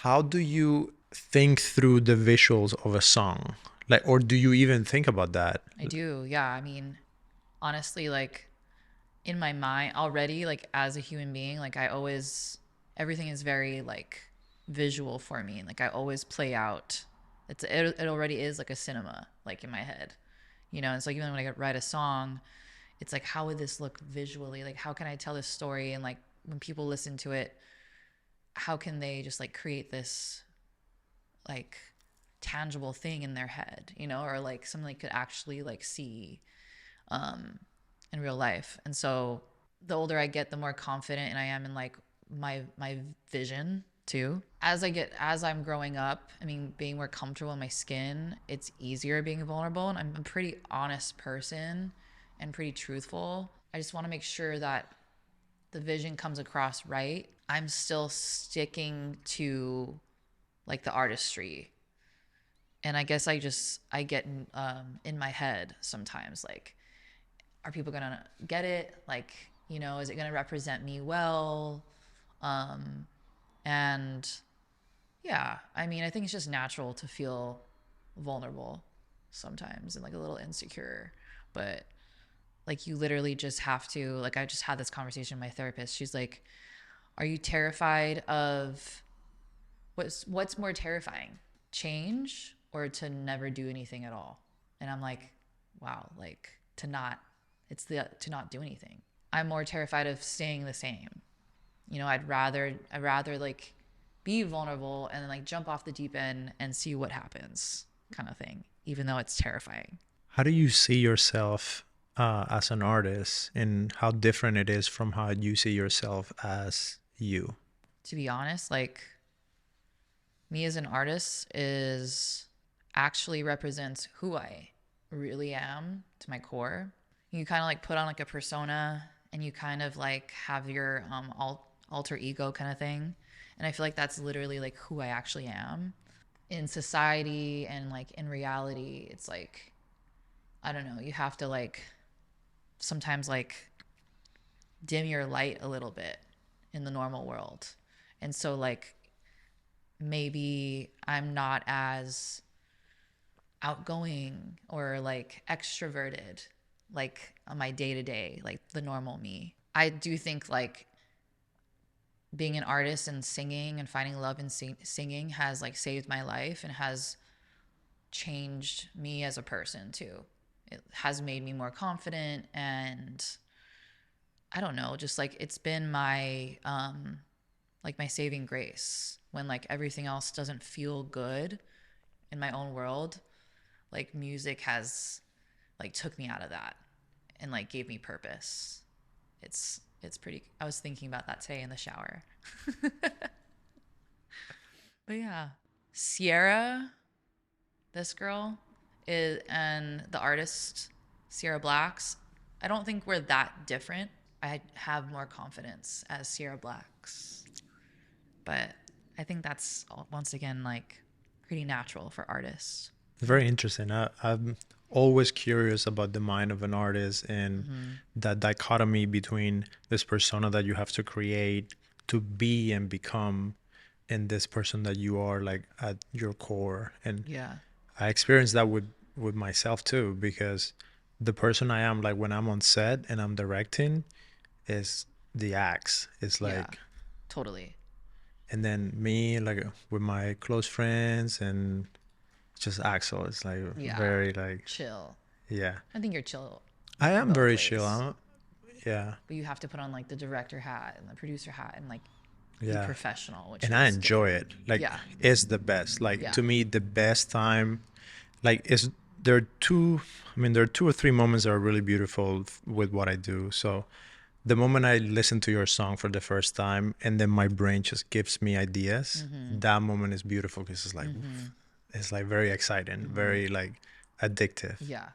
how do you think through the visuals of a song? Like, or do you even think about that? I do. Yeah. I mean, honestly, like in my mind already, like as a human being, like I always, everything is very like visual for me. Like I always play out. It already is like a cinema, like in my head, you know. And so even when I write a song, it's like, how would this look visually? Like, how can I tell this story? And like when people listen to it, how can they just like create this like tangible thing in their head, you know, or like something they could actually like see um, in real life. And so the older I get, the more confident and I am in like my vision too. As I'm growing up, I mean, being more comfortable in my skin, it's easier being vulnerable. And I'm a pretty honest person and pretty truthful. I just want to make sure that the vision comes across right. I'm still sticking to like the artistry, and I guess I get in my head sometimes like, are people gonna get it? Like, you know, is it gonna represent me well? Um, and yeah, I mean, I think it's just natural to feel vulnerable sometimes and like a little insecure, but like you literally just have to, like, I just had this conversation with my therapist. She's like, are you terrified of what's more terrifying, change or to never do anything at all? And I'm like, wow, like to not, it's the to not do anything. I'm more terrified of staying the same. You know, I'd rather like be vulnerable and then like jump off the deep end and see what happens, kind of thing, even though it's terrifying. How do you see yourself as an artist, and how different it is from how you see yourself as you? To be honest, like me as an artist is actually represents who I really am to my core. You kind of like put on like a persona and you kind of like have your alter ego kind of thing. And I feel like that's literally like who I actually am in society, and like in reality it's like, I don't know, you have to like sometimes like dim your light a little bit in the normal world. And so like maybe I'm not as outgoing or like extroverted like on my day to day, like the normal me. I do think like being an artist and singing and finding love in singing has like saved my life and has changed me as a person too. It has made me more confident, and I don't know, just like it's been my like my saving grace when like everything else doesn't feel good in my own world. Like music has like took me out of that and like gave me purpose. It's pretty, I was thinking about that today in the shower. But yeah, Sierra, this girl is, and the artist Sierra Blax, I don't think we're that different. I have more confidence as Sierra Blax, but I think that's once again like pretty natural for artists. It's very interesting. I'm always curious about the mind of an artist and Mm-hmm. that dichotomy between this persona that you have to create to be and become, and this person that you are like at your core. And Yeah. I experienced that with myself too, because the person I am, like when I'm on set and I'm directing, is the axe. It's Yeah. like, Totally. and then me like with my close friends and just Axel. It's like Yeah. very like, Chill. yeah. I think you're chill I in am both very chill. ways. Yeah, But you have to put on like the director hat and the producer hat and like be yeah. professional, which And I is enjoy different. it. Like, Yeah. it's the best. Like, Yeah. to me, the best time, like, is there are two, I mean, there are two or three moments that are really beautiful with what I do. So, the moment I listen to your song for the first time and then my brain just gives me ideas, Mm-hmm. that moment is beautiful because Mm-hmm. it's like very exciting, Mm-hmm. very like addictive. Yeah.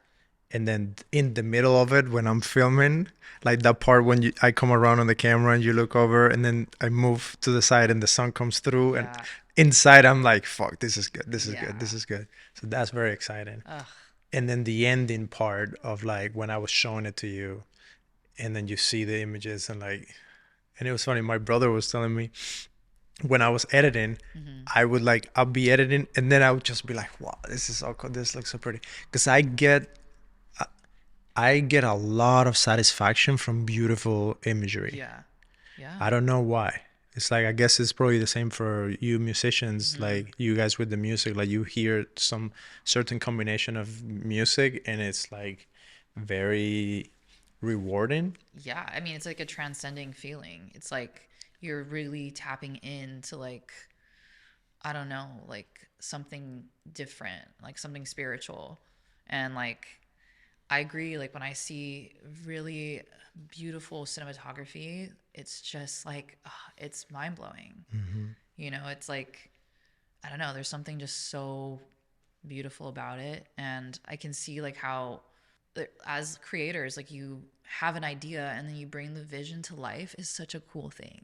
And then in the middle of it when I'm filming, like that part when I come around on the camera and you look over and then I move to the side and the sun comes through, and Yeah. inside I'm like, fuck, this is good, this is good, Yeah. this is good. So that's very exciting. Ugh. And then the ending part of like when I was showing it to you and then you see the images and like, and it was funny, my brother was telling me when I was editing, Mm-hmm. I would like I'll be editing and then I would just be like, wow, this is so cool. This looks so pretty. Because I get a lot of satisfaction from beautiful imagery. Yeah. Yeah. I don't know why. It's like I guess it's probably the same for you musicians, Mm-hmm. like you guys with the music. Like you hear some certain combination of music, and it's like very rewarding. Yeah. I mean, it's like a transcending feeling. It's like you're really tapping into like, I don't know, like something different, like something spiritual. And like I agree, like when I see really beautiful cinematography, it's just like it's mind blowing. Hmm. You know, it's like I don't know, there's something just so beautiful about it, and I can see like how as creators, like you have an idea and then you bring the vision to life is such a cool thing.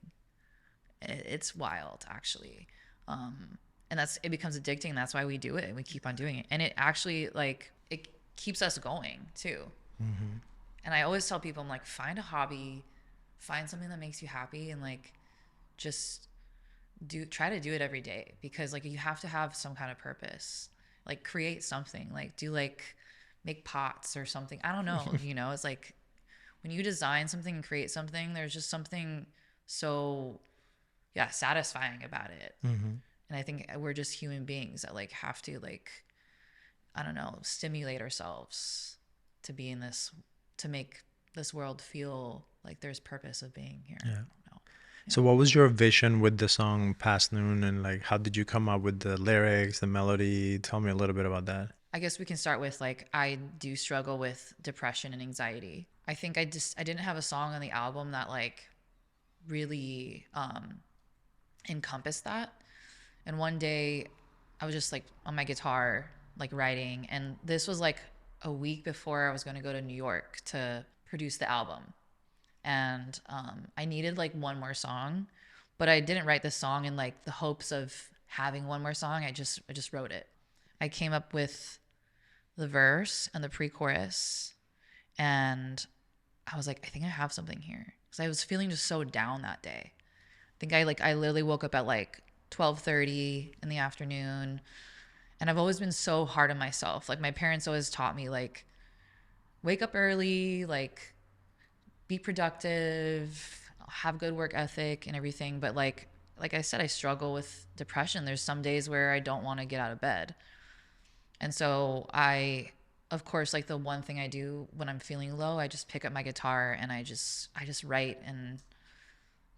It's wild actually. And that's it becomes addicting. That's why we do it and we keep on doing it. And it actually like it keeps us going too. Hmm. And I always tell people, I'm like, find a hobby, find something that makes you happy, and like just try to do it every day because like you have to have some kind of purpose. Like create something, like do like make pots or something. I don't know, you know, it's like when you design something and create something, there's just something so yeah, satisfying about it. Hmm. And I think we're just human beings that like have to like I don't know, stimulate ourselves to be in this, to make this world feel like there's purpose of being here. Yeah. I don't know. So Yeah. what was your vision with the song Past Noon, and like how did you come up with the lyrics, the melody? Tell me a little bit about that. I guess we can start with like, I do struggle with depression and anxiety. I think I didn't have a song on the album that like really encompassed that. And one day I was just like on my guitar, like writing. And this was like a week before I was going to go to New York to produce the album. And I needed like one more song, but I didn't write the song in like the hopes of having one more song. I just wrote it. I came up with the verse and the pre-chorus, and I was like, I think I have something here because I was feeling just so down that day. I think I literally woke up at like 12:30 in the afternoon, and I've always been so hard on myself. Like my parents always taught me like wake up early, like be productive, have good work ethic and everything. But like I said, I struggle with depression. There's some days where I don't want to get out of bed. And so of course, like the one thing I do when I'm feeling low, I just pick up my guitar and I just write, and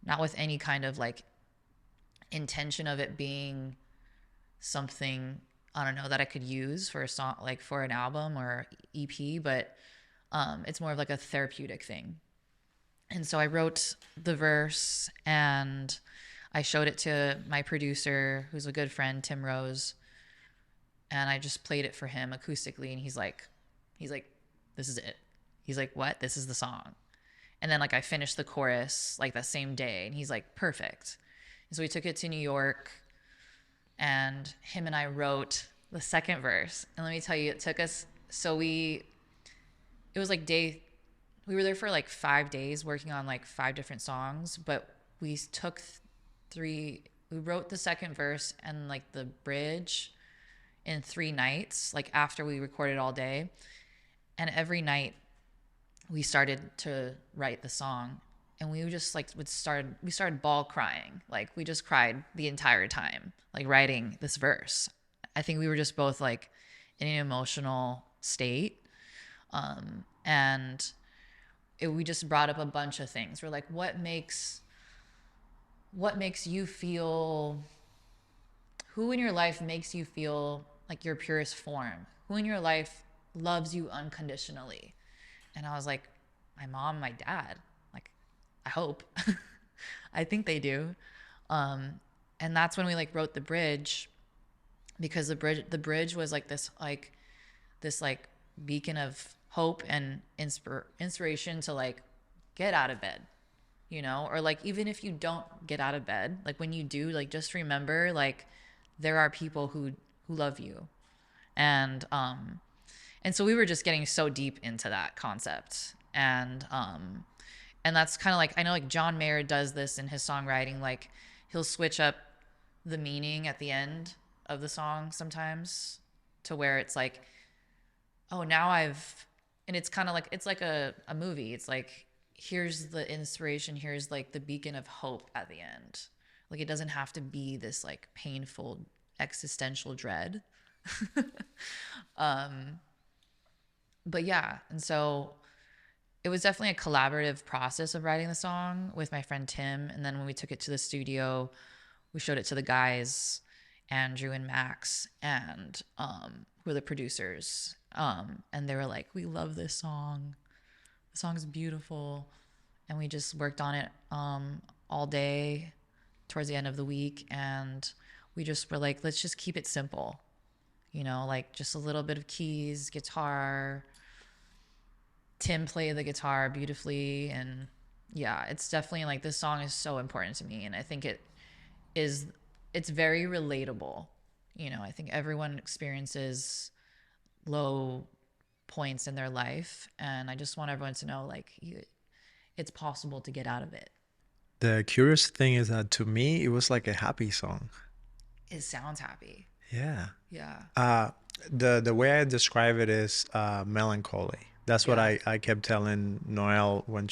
not with any kind of like intention of it being something I don't know that I could use for a song, like for an album or EP, but it's more of like a therapeutic thing. And so I wrote the verse and I showed it to my producer, who's a good friend, Tim Rose, and I just played it for him acoustically. And he's like, this is it. He's like, what? This is the song. And then like I finished the chorus like that same day, and he's like, perfect. And so we took it to New York, and him and I wrote the second verse. And let me tell you, it took us it was like we were there for like 5 days working on like five different songs, but we took three we wrote the second verse and like the bridge in 3 nights, like after we recorded all day. And every night we started to write the song, and we just like we started ball crying. Like we just cried the entire time, like writing this verse. I think we were just both like in an emotional state. And we just brought up a bunch of things. We're like, what makes you feel, who in your life makes you feel like your purest form? Who in your life loves you unconditionally? And I was like, my mom, my dad. Like, I hope. I think they do. And that's when we like wrote the bridge, because the bridge was like this beacon of hope and inspiration to like get out of bed, or like even if you don't get out of bed, like when you do, like just remember like there are people who love you. And so we were just getting so deep into that concept. And that's kind of like, I know like John Mayer does this in his songwriting. Like he'll switch up the meaning at the end of the song sometimes to where it's like, oh, now I've, and it's kind of like, it's like a movie. It's like, here's the inspiration, here's like the beacon of hope at the end. Like, it doesn't have to be this like painful existential dread. But yeah, and so it was definitely a collaborative process of writing the song with my friend Tim. And then when we took it to the studio, we showed it to the guys, Andrew and Max, and who are the producers. And they were like, "We love this song. The song's beautiful." And we just worked on it all day towards the end of the week. And we just were like, let's just keep it simple. Like just a little bit of keys, guitar. Tim played the guitar beautifully. And yeah, it's definitely like this song is so important to me. And I think is, it's very relatable. I think everyone experiences low points in their life. And I just want everyone to know, like, it's possible to get out of it. The curious thing is that to me, it was like a happy song. It sounds happy. Yeah. Yeah. Uh, the way I describe it is melancholy. That's what Yeah. I kept telling Noelle when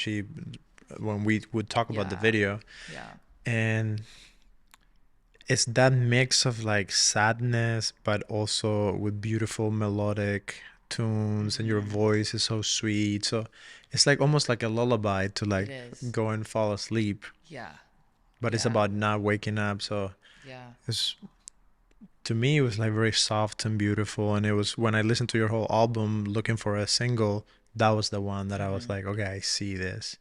we would talk about the Yeah. video. Yeah. And it's that mix of like sadness, but also with beautiful melodic tunes, and your voice is so sweet. So it's like almost like a lullaby to It like is. go and fall asleep. Yeah. But it's Yeah. about not waking up. So Yeah. it's to me it was like very soft and beautiful. And it was when I listened to your whole album looking for a single, that was the one that I was like, okay, I see this.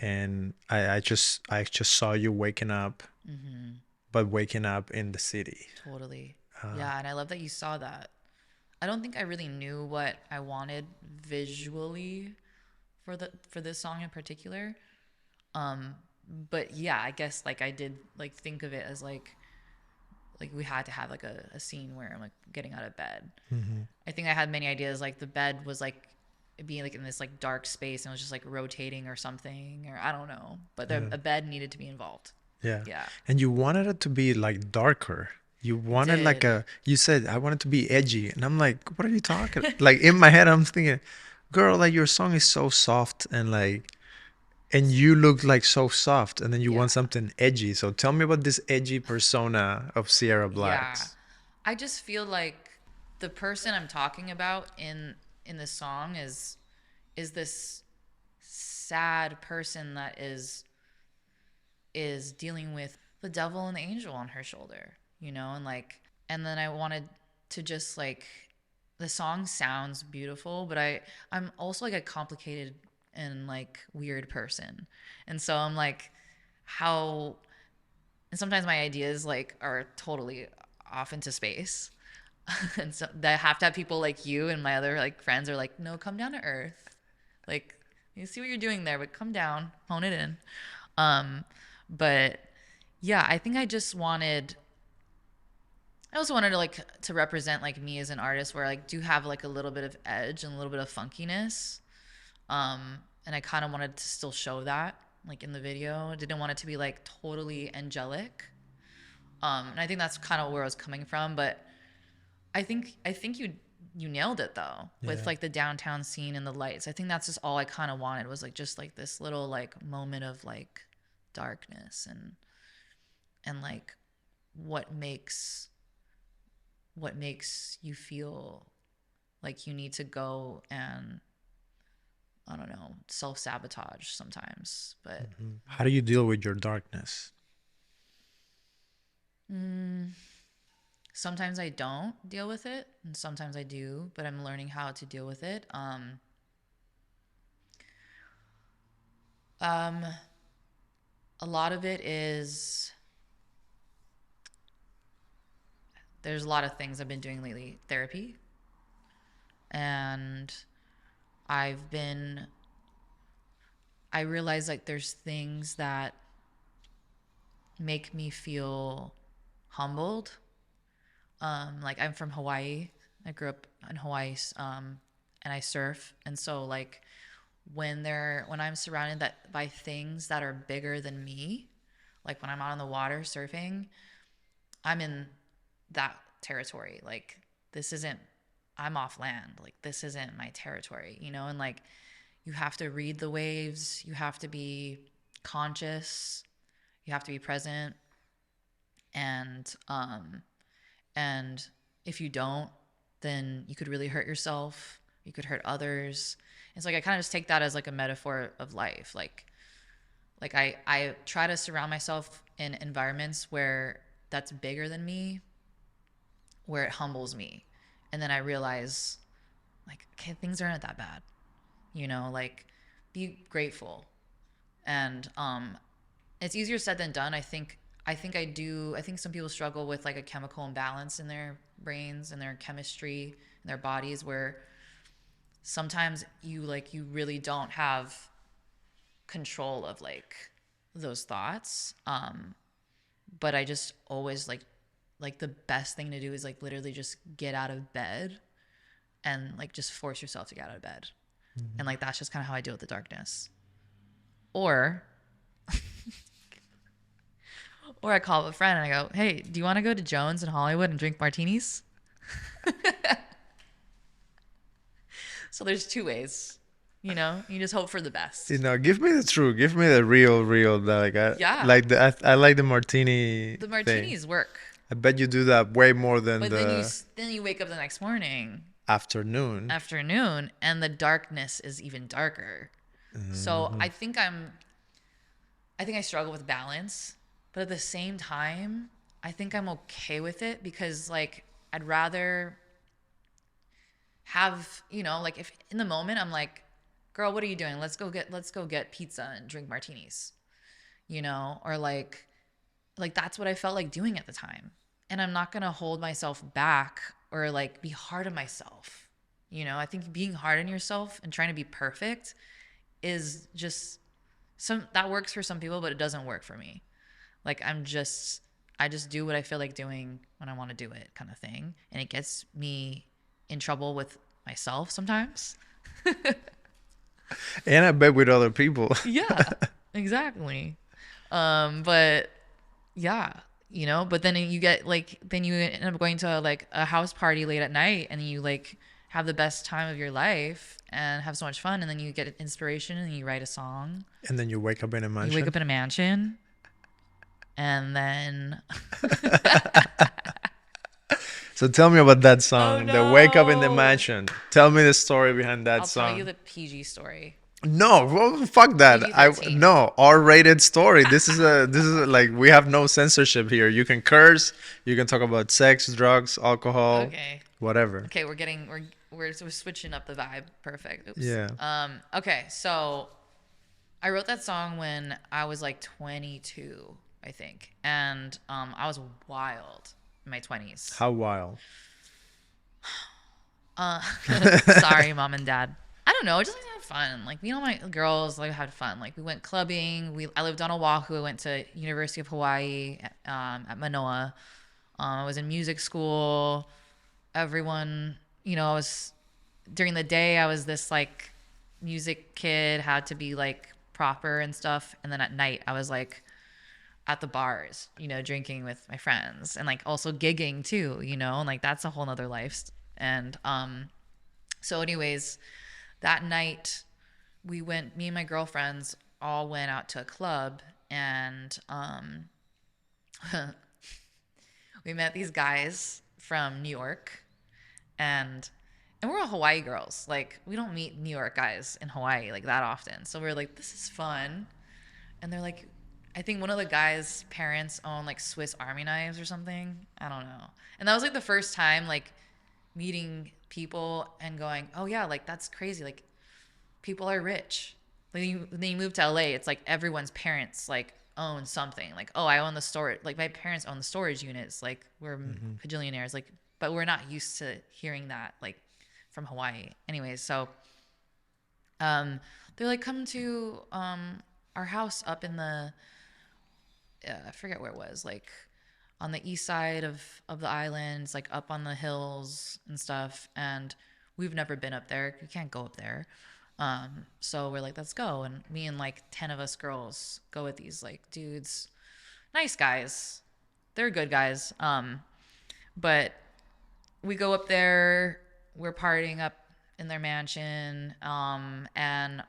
And I just saw you waking up, but waking up in the city. Totally. Yeah. And I love that you saw that. I don't think I really knew what I wanted visually for this song in particular. But yeah, I guess like I did like think of it as like we had to have like a scene where I'm like getting out of bed. I think I had many ideas, like the bed was like being like in this like dark space and it was just like rotating or something, or I don't know, but Yeah. a bed needed to be involved. Yeah. Yeah. And you wanted it to be like darker. You I wanted like did. you said, I want it to be edgy. And I'm like, what are you talking? Like in my head, I'm thinking, girl, like your song is so soft and like, and you look like so soft. And then you Yeah. want something edgy. So tell me about this edgy persona of Sierra Yeah. Blax. I just feel like the person I'm talking about in this song is this sad person that is dealing with the devil and the angel on her shoulder, and like, and then I wanted to just like, the song sounds beautiful, but I'm also like a complicated and like weird person. And so I'm like, how, and sometimes my ideas like are totally off into space. And so I have to have people like you and my other like friends are like, no, come down to earth. Like, you see what you're doing there, but come down, hone it in. Um, but yeah, I think I also wanted to like to represent like me as an artist where I like do have like a little bit of edge and a little bit of funkiness. And I kind of wanted to still show that like in the video. I didn't want it to be like totally angelic. And I think that's kind of where I was coming from, but I think you nailed it though with Yeah. like the downtown scene and the lights. I think that's just all I kind of wanted was like just like this little like moment of like darkness and like what makes what makes you feel like you need to go and I don't know, self-sabotage sometimes. But How do you deal with your darkness? sometimes I don't deal with it and sometimes I do, but I'm learning how to deal with it. Um a lot of it is, there's a lot of things I've been doing lately. Therapy, and I've been I realize like there's things that make me feel humbled. Like I'm from Hawaii. I grew up in Hawaii, and I surf, and so like when I'm surrounded that by things that are bigger than me, Like when I'm out on the water surfing, I'm in that territory. Like this isn't, I'm off land. Like this isn't my territory, you know? And like you have to read the waves, you have to be conscious, you have to be present. And and if you don't, then you could really hurt yourself. You could hurt others. It's like I kind of just take that as like a metaphor of life. Like I try to surround myself in environments where that's bigger than me, where it humbles me. And then I realize like, okay, things aren't that bad. You know, like be grateful. And it's easier said than done. I think some people struggle with like a chemical imbalance in their brains and their chemistry and their bodies where sometimes you really don't have control of like those thoughts. But I just always like the best thing to do is like literally just get out of bed and like just force yourself to get out of bed. Mm-hmm. And like that's just kind of how I deal with the darkness. Or or I call up a friend and I go, "Hey, do you want to go to Jones in Hollywood and drink martinis?" So there's two ways. You know, you just hope for the best. You know, give me the truth. Give me the real. Like Yeah, I like the martini the thing. martinis work. I bet you do that way more than But then the you wake up the next morning, afternoon. afternoon, and the darkness is even darker. So Hmm. I think I struggle with balance, but at the same time, I think I'm okay with it because like I'd rather have, you know, like if in the moment I'm like, "Girl, what are you doing? Let's go get pizza and drink martinis." You know, or like that's what I felt like doing at the time. And I'm not going to hold myself back or like be hard on myself. You know, I think being hard on yourself and trying to be perfect is just some that works for some people, but it doesn't work for me. Like I just do what I feel like doing when I want to do it kind of thing, and it gets me in trouble with myself sometimes. And I bet with other people. Yeah, exactly. But yeah, you know, but then you get like then you end up going to like a house party late at night and you like have the best time of your life and have so much fun, and then you get inspiration and you write a song. And then you wake up in a You wake mansion. up in a mansion and then So tell me about that oh song, the wake up in the no. mansion. Tell me the story behind that I'll tell you song. the PG story. No, well, fuck that. I PG-13. no R-rated story. This is like we have no censorship here. You can curse, you can talk about sex, drugs, alcohol, Okay. whatever. Okay, we're switching up the vibe. Perfect. Oops. Yeah. Okay, so I wrote that song when I was like 22, I think. And I was wild in my 20s. How wild. Uh sorry, mom and dad. I don't know, just like have fun. Like me and all my girls like had fun. Like we went clubbing. I lived on Oahu. I went to University of Hawaii at Manoa. I was in music school. Everyone, you know, I was during the day I was this like music kid, had to be like proper and stuff. And then at night I was like at the bars, you know, drinking with my friends and like also gigging too, you know, and like that's a whole nother life. And so anyways, that night me and my girlfriends all went out to a club and we met these guys from New York and we're all Hawaii girls. Like we don't meet New York guys in Hawaii like that often. So we're like, this is fun. And they're like, I think one of the guys' parents own like Swiss Army knives or something. I don't know. And that was like the first time like meeting people and going, oh yeah, like that's crazy. Like people are rich. Like then you move to LA, it's like everyone's parents like own something. Like, oh, I own the storage. Like my parents own the storage units. Like we're Hmm. bajillionaires. Like, but we're not used to hearing that like from Hawaii. Anyways, so they're like, come to our house up in the I forget where it was, like on the east side of the islands, like up on the hills and stuff. And we've never been up there. You can't go up there. So we're like, let's go. And me and like 10 of us girls go with these like dudes nice guys. They're good guys. But we go up there, we're partying up in their mansion, and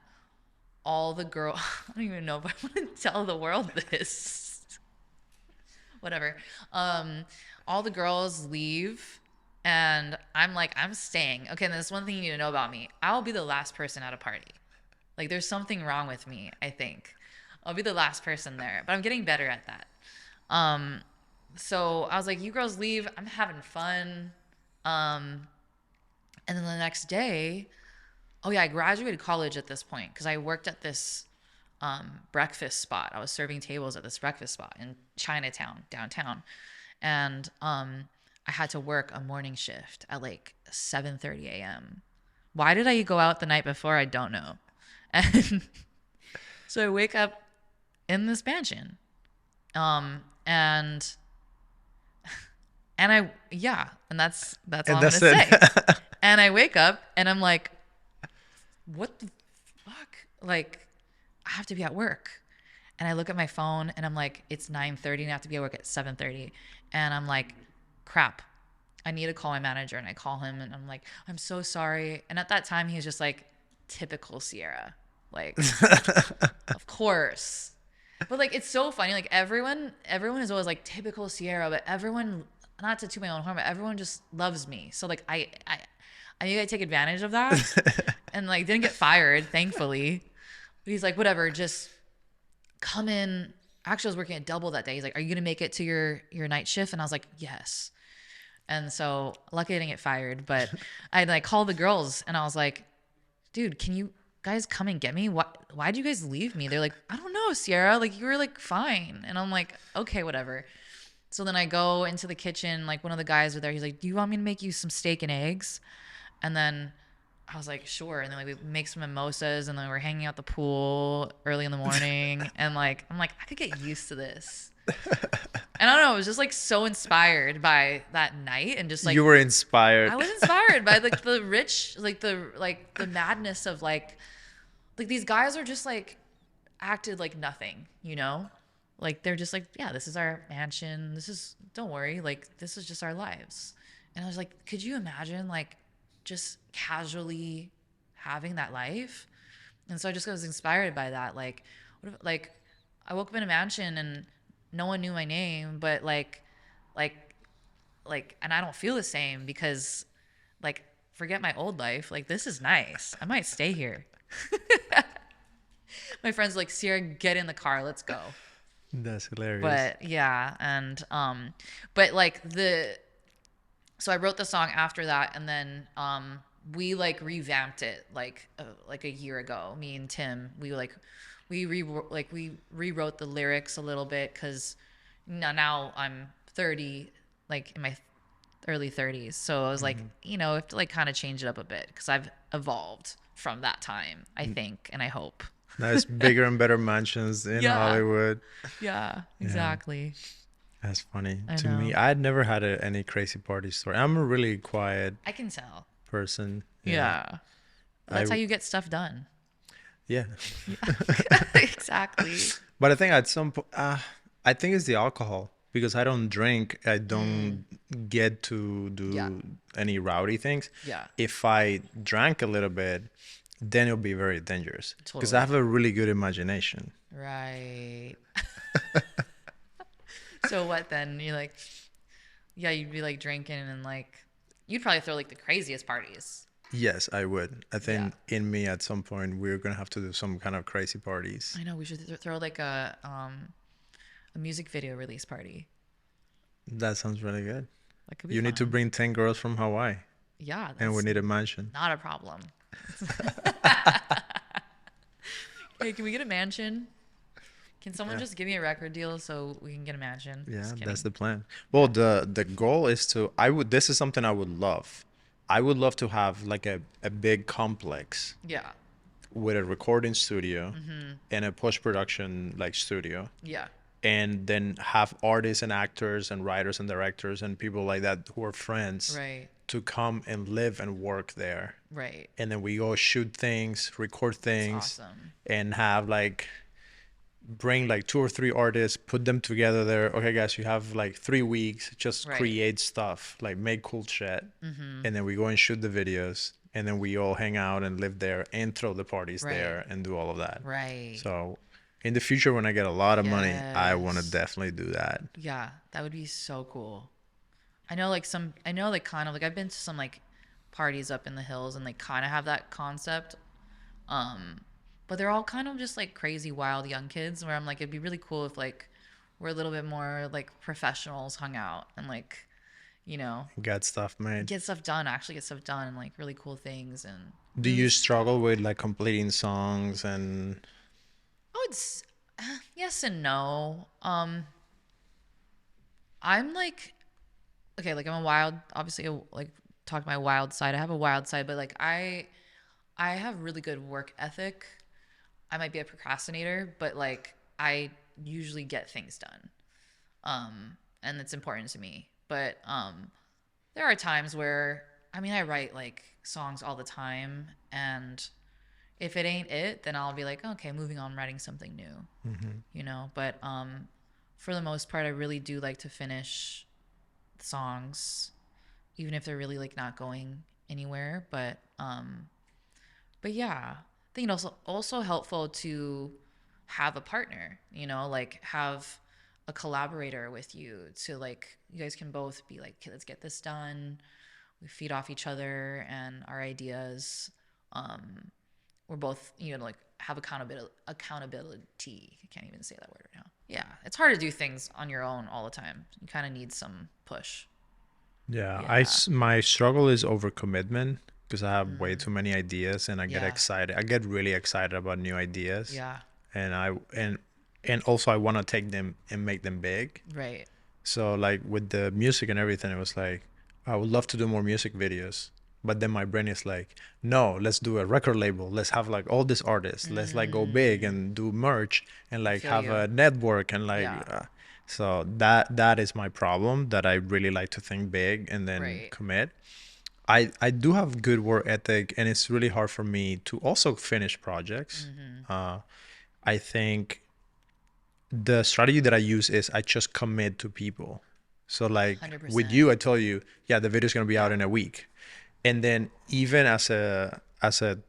all the girl I don't even know if I want to tell the world this. Whatever. All the girls leave and I'm like, I'm staying. Okay, and there's one thing you need to know about me. I'll be the last person at a party. Like there's something wrong with me, I think. I'll be the last person there, but I'm getting better at that. Um, so I was like, you girls leave. I'm having fun. Um, and then the next day, oh yeah, I graduated college at this point because I worked at this breakfast spot. I was serving tables at this breakfast spot in Chinatown, downtown, and I had to work a morning shift at like 7:30 a.m. Why did I go out the night before? I don't know. And so I wake up in this mansion, um, and and that's all And I'm gonna that's it. say. And I wake up and I'm like, what the fuck? Like, I have to be at work. And I look at my phone and I'm like, it's 9:30 and I have to be at work at 7:30. And I'm like, crap. I need to call my manager. And I call him and I'm like, I'm so sorry. And at that time, he was just like, typical Sierra. Like, of course. But like, it's so funny. Like everyone is always like typical Sierra, but everyone, not to toot my own horn, but everyone just loves me. So like, I think I take advantage of that and like didn't get fired, thankfully. But he's like, whatever, just come in. Actually, I was working at double that day. He's like, are you gonna make it to your night shift? And I was like, yes. And so lucky I didn't get fired, but I like called the girls and I was like, dude, can you guys come and get me? Why'd you guys leave me? They're like, I don't know, Sierra. Like you were like fine. And I'm like, okay, whatever. So then I go into the kitchen, like one of the guys were there. He's like, do you want me to make you some steak and eggs? And then I was like, sure. And then like we make some mimosas and then we're hanging out the pool early in the morning. And like, I'm like, I could get used to this. And I don't know, I was just like so inspired by that night and just like You were inspired. I was inspired by like the rich, like the madness of like these guys are just like acted like nothing, you know? Like they're just like, yeah, this is our mansion. Don't worry, like this is just our lives. And I was like, could you imagine like just casually having that life? And so I just was inspired by that. Like, what if, like I woke up in a mansion and no one knew my name, but like, and I don't feel the same because like, forget my old life. Like, this is nice. I might stay here. My friend's like, Sierra, get in the car. Let's go. That's hilarious. But yeah. And, but like so I wrote the song after that. And then, we like revamped it like a year ago. Me and Tim, we rewrote the lyrics a little bit because now I'm 30, like in my early 30s. So I was like, you know, I have to like kind of change it up a bit because I've evolved from that time, I think, and I hope. Nice, bigger and better mansions in Yeah. Hollywood. Yeah, exactly. That's funny. I To know. me, I had never had any crazy party story. I'm a really quiet I can tell. person. Yeah. That's I- how you get stuff done. Yeah. Exactly. But I think at some point, I think it's the alcohol because I don't drink. I don't get to do Yeah. any rowdy things. Yeah. If I drank a little bit, then it'll be very dangerous because Totally. I have a really good imagination. Right. So what then? You're like, yeah, you'd be like drinking and like, you'd probably throw like the craziest parties. Yes, I would. I think Yeah. in me at some point we're gonna have to do some kind of crazy parties. I know we should throw like a music video release party. That sounds really good. That could be You need to fun. bring 10 girls from Hawaii, Yeah, and we that's need a mansion. not a problem. Hey, can we get a mansion? Can someone just give me a record deal so we can get a mansion? Yeah, Just that's kidding. the plan. Well, the goal is to this is something I would love. I would love to have like a big complex Yeah. with a recording studio and a post-production like studio, Yeah. and then have artists and actors and writers and directors and people like that who are friends Right. to come and live and work there. Right. And then we go shoot things, record things, Awesome. and have like bring like 2 or 3 artists, put them together there. Okay, guys, you have like 3 weeks, just Right. create stuff, like make cool shit. Mm-hmm. And then we go and shoot the videos. And then we all hang out and live there and throw the parties Right. there and do all of that. Right. So in the future, when I get a lot of money, I want to Yes. definitely do that. Yeah, that would be so cool. I know like kind of like I've been to some like parties up in the hills and they kind of have that concept. Um, but they're all kind of just like crazy, wild young kids where I'm like, it'd be really cool if like we're a little bit more like professionals hung out and like, you know, Get stuff made. get stuff done, actually get stuff done and like really cool things and Do really, you struggle with like completing songs and I would, yes and no. I'm like, okay, like I'm a wild, obviously, like talk my wild side. I have a wild side, but like I have really good work ethic. I might be a procrastinator, but like I usually get things done. And it's important to me. But there are times where I mean I write like songs all the time and if it ain't it, then I'll be like, okay, moving on, writing something new, Mhm. you know. But for the most part, I really do like to finish songs, even if they're really like not going anywhere. But yeah, I think it also helpful to have a partner, you know, like have a collaborator with you to like you guys can both be like, okay, let's get this done. We feed off each other and our ideas. Um, we're both, you know, like have accountability. I can't even say that word right now. Yeah, it's hard to do things on your own all the time. You kind of need some push. Yeah, Yeah. my struggle is overcommitment because I have way Mm, too many ideas and I get yeah. excited. I get really excited about new ideas Yeah. and and also I want to take them and make them big. Right. So like with the music and everything, it was like I would love to do more music videos. But then my brain is like, no, let's do a record label. Let's have like all these artists. Let's like go big Mm, and do merch and I like feel have you. a network and like Yeah. so that is my problem that I really like to think big and then Right. commit. I do have good work ethic and it's really hard for me to also finish projects. Mm-hmm. Uh, I think the strategy that I use is I just commit to people. So like with 100%. you, I tell you, yeah, the video is gonna be out Yeah. in a week, and then even as a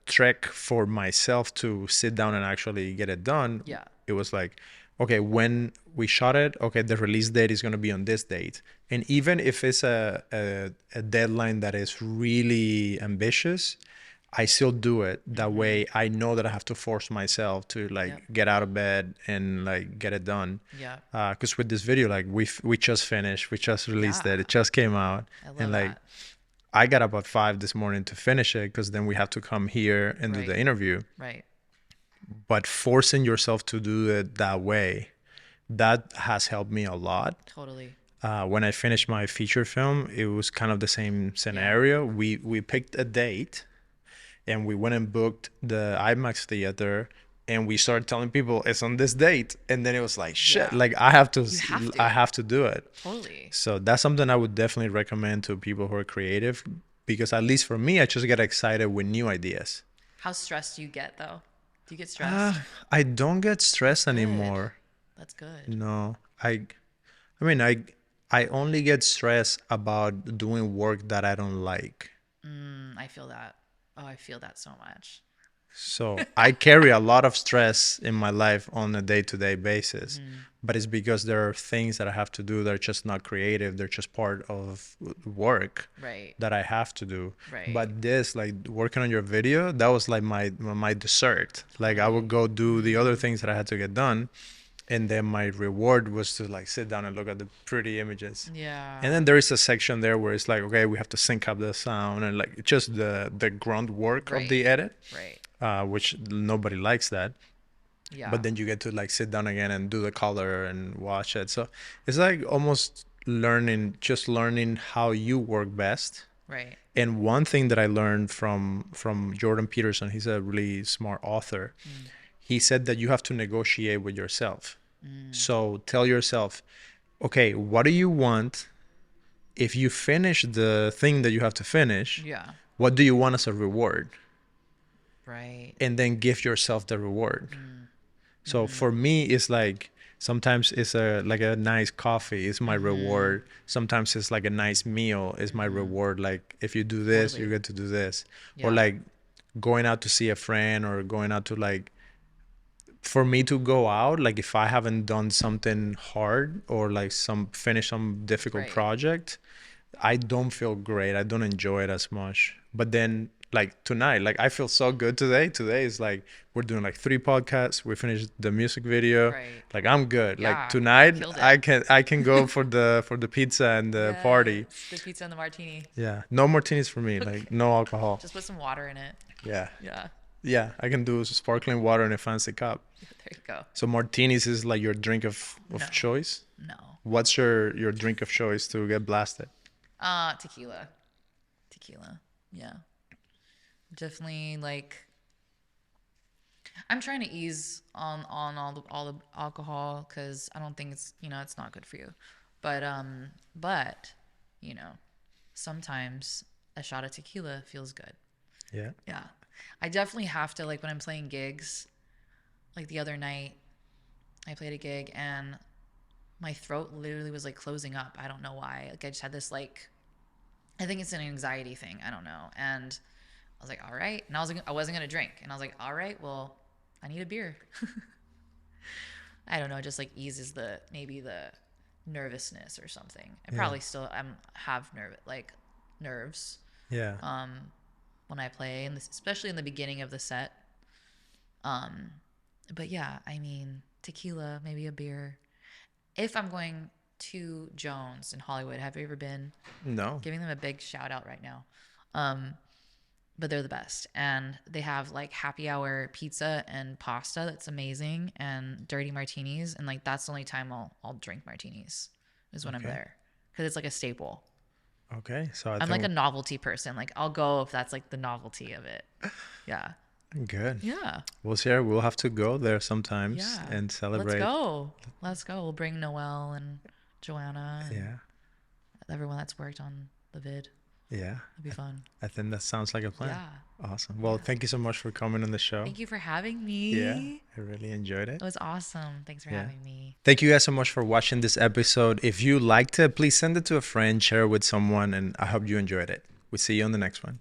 trek for myself to sit down and actually get it done, Yeah. it was like, okay, when we shot it, okay, the release date is gonna be on this date, and even if it's a deadline that is really ambitious, I still do it. That Mm-hmm. way I know that I have to force myself to Yep. like get out of bed and like get it done. Yeah. Because with this video, like we just finished, we just released it, Yeah. it just came out, I and love like that. I got up at 5 this morning to finish it because then we have to come here and do Right. the interview. Right. But forcing yourself to do it that way, that has helped me a lot. Totally. When I finished my feature film, it was kind of the same Yeah. scenario. We picked a date and we went and booked the IMAX theater and we started telling people it's on this date and then it was like shit, Yeah. like You have I to. have to do it. Totally. So that's something I would definitely recommend to people who are creative because at least for me I just get excited with new ideas. How stressed do you get though? Do you get stressed? I don't get stressed Good. anymore. That's good. No. I mean I only get stressed about doing work that I don't like. I feel that. Oh, I feel that so much. So I carry a lot of stress in my life on a day-to-day basis, Mm-hmm. but it's because there are things that I have to do that are just not creative. They're just part of work Right. that I have to do. Right. But this, like working on your video, that was like my dessert. Like I would Totally. go do the other Mm. things that I had to get done, and then my reward was to like sit down and look at the pretty images. And Yeah. then there is a section there where it's like, okay, we have to sync up the sound and like just the grunt work of Right. the edit, Right. which nobody likes that. Yeah. But then you get to like sit down again and do the color and watch it. So it's like almost just learning how you work best. Right. And one thing that I learned from Jordan Peterson, he's a really smart author. Mm. He said that you have to negotiate with yourself. Mm. So tell yourself, okay, what do you want? If you finish the thing that you have to finish, Yeah. what do you want as a reward? Right. And then give yourself the reward. Mm. So for me, it's like sometimes it's a like a nice coffee is my reward. Sometimes it's like a nice meal is my reward. Like if you do this, you Totally. get to do this, or Yeah. like going out to see a friend or going out to like for me to go out, like if I haven't done something hard or like some finish some difficult Right. project, I don't feel great. I don't enjoy it as much. But then like tonight, like I feel so good today. Today is like we're doing like 3 podcasts. We finished the music video. Right. Like I'm good. Like Yeah. You tonight killed it. I can go for the pizza and the party. Yes. The pizza and the martini. Yeah. No martinis for me. Like no alcohol. Just put some water in it. Yeah. Yeah. Yeah. I can do sparkling water in a fancy cup. There you go. So martinis is like your drink No. of choice. No. What's your drink of choice to get blasted? Tequila. Tequila. Yeah. Definitely like I'm trying to ease on all the alcohol cuz I don't think it's, it's not good for you. But, you know, sometimes a shot of tequila feels good. Yeah. Yeah. I definitely have to like when I'm playing gigs, like the other night I played a gig and my throat literally was like closing up. I don't know why. Like I just had this like I think it's an anxiety thing. I don't know. And I was like, all right. And I wasn't gonna drink. And I was like, all right, well, I need a beer. I don't know, just like eases maybe the nervousness or something. I Yeah. probably still have nerves Yeah. when I play, and especially in the beginning of the set. Um, but yeah, I mean, tequila, maybe a beer. If I'm going to Jones in Hollywood, have you ever been? No. Giving them a big shout out right now. Um, but they're the best. And they have like happy hour pizza and pasta that's amazing and dirty martinis. And like that's the only time I'll drink martinis is when I'm Okay. there. Because it's like a staple. Okay. So I I'm like a think novelty person. Like I'll go if that's like the novelty of it. Yeah. good. Yeah. Well, Sierra, we'll have to go there sometimes Yeah. and Let's celebrate. go. Let's go. We'll bring Noelle and Joanna and Yeah. everyone that's worked on the vid. Yeah. It'll be fun. I think that sounds like a plan. Yeah. Awesome. Well, thank you so much for coming on the show. Thank you for having me. Yeah. I really enjoyed it. It was awesome. Thanks for Yeah. having me. Thank you guys so much for watching this episode. If you liked it, please send it to a friend, share it with someone, and I hope you enjoyed it. We'll see you on the next one.